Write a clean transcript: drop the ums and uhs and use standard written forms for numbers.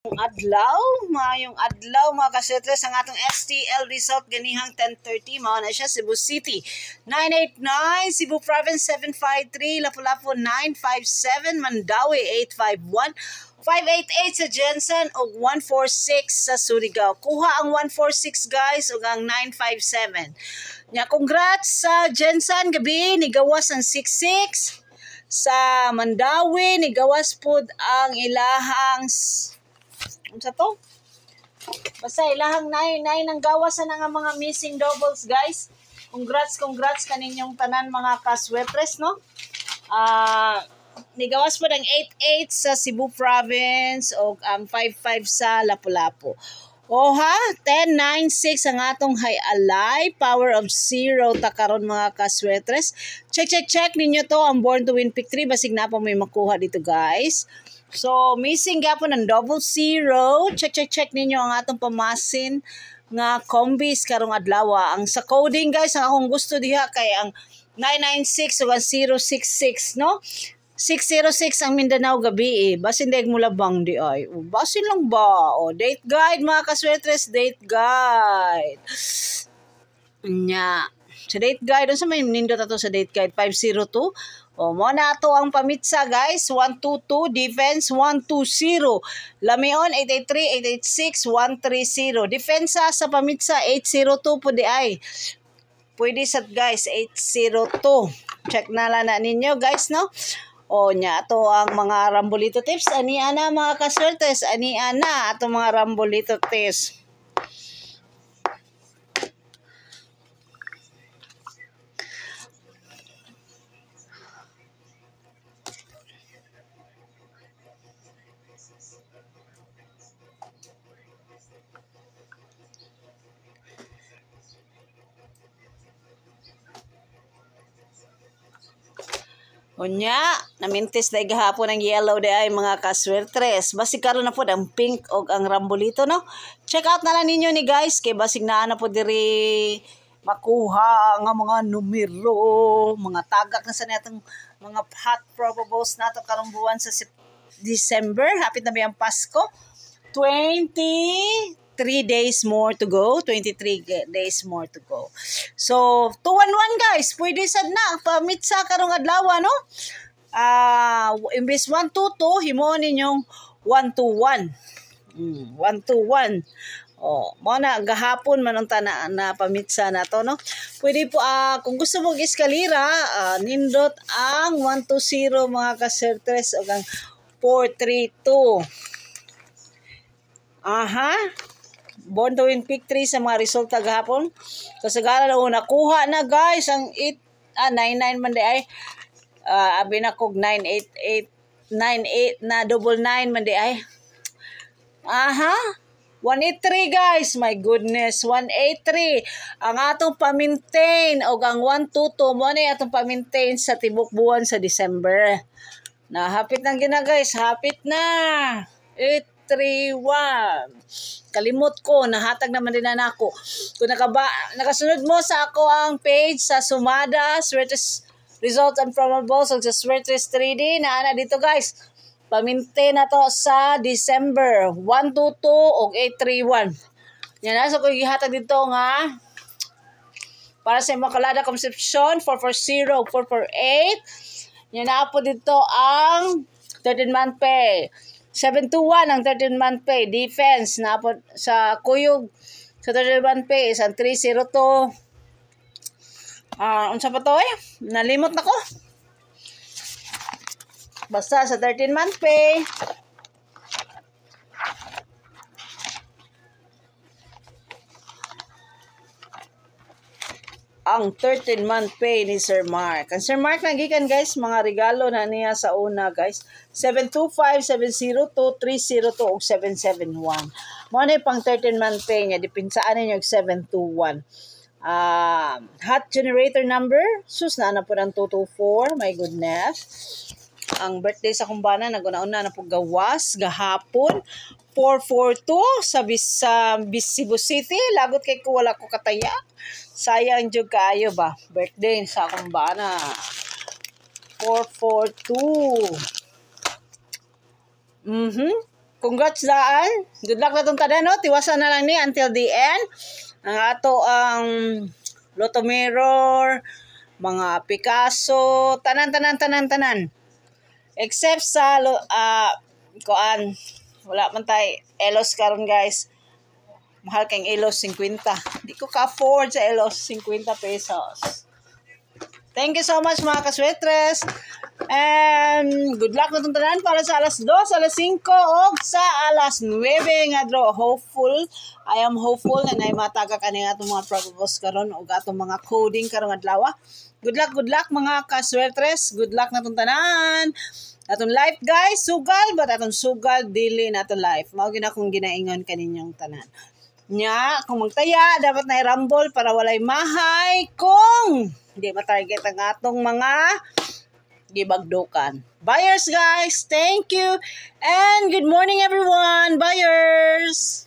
Maayong adlaw mga kasetres ang atong STL result ganihang 10:30 mao na siya Cebu City 989, Cebu Province 753, Lapu-Lapu 957, Mandawi 851, 588 sa Jensen ug 146 sa Surigao. Kuha ang 146 guys ug ang 957. Nya congrats sa Jensen gabi ni gawas ang 66. Sa Mandawi ni gawas pud ang ilahang unsa to? Basta ilahang nay nang gawas na nga mga missing doubles guys. Congrats kaninyong tanan mga kaswepres no. Nigawas po ng 88 sa Cebu Province o ang 55 sa Lapu-Lapu. Oha, 1096 ang atong high alay, power of 0 ta karon mga kaswetres. Check ninyo to ang Born to Win Pick 3 basig na pa may makuha dito guys. So, missing gapon ng 00. Check ninyo ang atong pamasin nga combis karong adlaw. Ang sa coding guys, ang akong gusto diha kay ang 996 ug 066 no. 606 ang Mindanao gabi Basin daig mo labang di ay. Basin lang ba? Date guide mga kaswetres, date guide. Nya. Sa date guide, unsa may nindot ato sa date guide 502. Mo na ato ang pamitsa guys, 122, defense 120, Lamion 883, 886, 130, depensa sa pamitsa 802 po di ay. Pwede sa guys 802. Check na lang na ninyo guys no. Nya ato ang mga rambolito tips ani ana mga kaswertes, ani ana ato mga rambolito tips. Unya, namintis na gahapon ang yellow ay mga kaswertres. Basig karon na po ang pink o ang rambolito no. Check out na lang ninyo ni guys kay basig na po diri makuha nga mga numero, mga tagak na sa natong mga hot probables nato karong buwan sa December. Hapit na ba ang Pasko? 23 days more to go. 23 days more to go. So, 211 guys. Pwede sad na. Pamitsa karong adlaw, no? Imbis 122, himo ninyong 121. 121. Mo na gahapon man unta na pamitsa na to, no? Pwede po, kung gusto mo eskalira, nindot ang 120 mga kasertres o ang 432. Born to Win Pick 3 sa mga resulta gahapon. Kasagaran na nakuha na guys ang 99 man di ay. Abi na kog 988 98 na 99 man di ay. 183 guys, my goodness, 183 ang atong pa-maintain o ang 122 mo na atong pa-maintain sa tibok buwan sa December. Na hapit na gina guys, hapit na. 831. Kalimot ko, nahatag naman din na ako. Kung nakasunod mo sa ako ang page sa Sumada, Swertres Results and Probables, o sa Swertres 3D, na dito guys. Paminte na to sa December 122 o 831. Yan na, so kung ihatag dito nga, para sa Makalada Concepcion, 440, 448. Yan na po dito ang 13-month pay. 721 ang 13-month pay. Defense na po sa Kuyog sa 13-month pay isang 302. Unsa pa to nalimot na ko. Basta sa 13-month pay. Ang 13-month pay ni Sir Mark. Ang Sir Mark nagikan guys, mga regalo na niya sa una guys. 725, 702, 302 o 771. Mo na pang 13-month pay niya. Dipinsaan niyo yung 721. Hot generator number. Sus na po ng 224. My goodness. Ang birthday sa kumbana, naguna-una na po gawas, gahapon. 442 sa Cebu City. Lagot kay ko wala ko kataya. Sayang jud kaayo ba. Birthday sa kumbana. 442. Congrats daan. Good luck na itong tanan, no? Tiwasan na lang ni until the end. Ang ato ang Lotto Mirror, mga Picasso, tanan. Except sa, kuan, wala man tayo Elos karon guys. Mahal kang Elos 50. Di ko ka-afford sa Elos 50 pesos. Thank you so much mga kaswetres. And good luck na itong tanan para sa alas 2, alas 5, o sa alas 9 nga draw. I am hopeful na may mataga kaning atong mga propose karon o atong mga coding karong adlaw. Good luck mga kaswetres. Good luck na itong tanan. Atong life guys, sugal but atong sugal dili na atong life. Mao gina akong ginaingon kaninyong tanan. Nya, kung magtaya, dapat na i-rumble para walay mahay kung hindi matarget ang atong mga gibagdukan. Buyers guys, thank you and good morning everyone, buyers!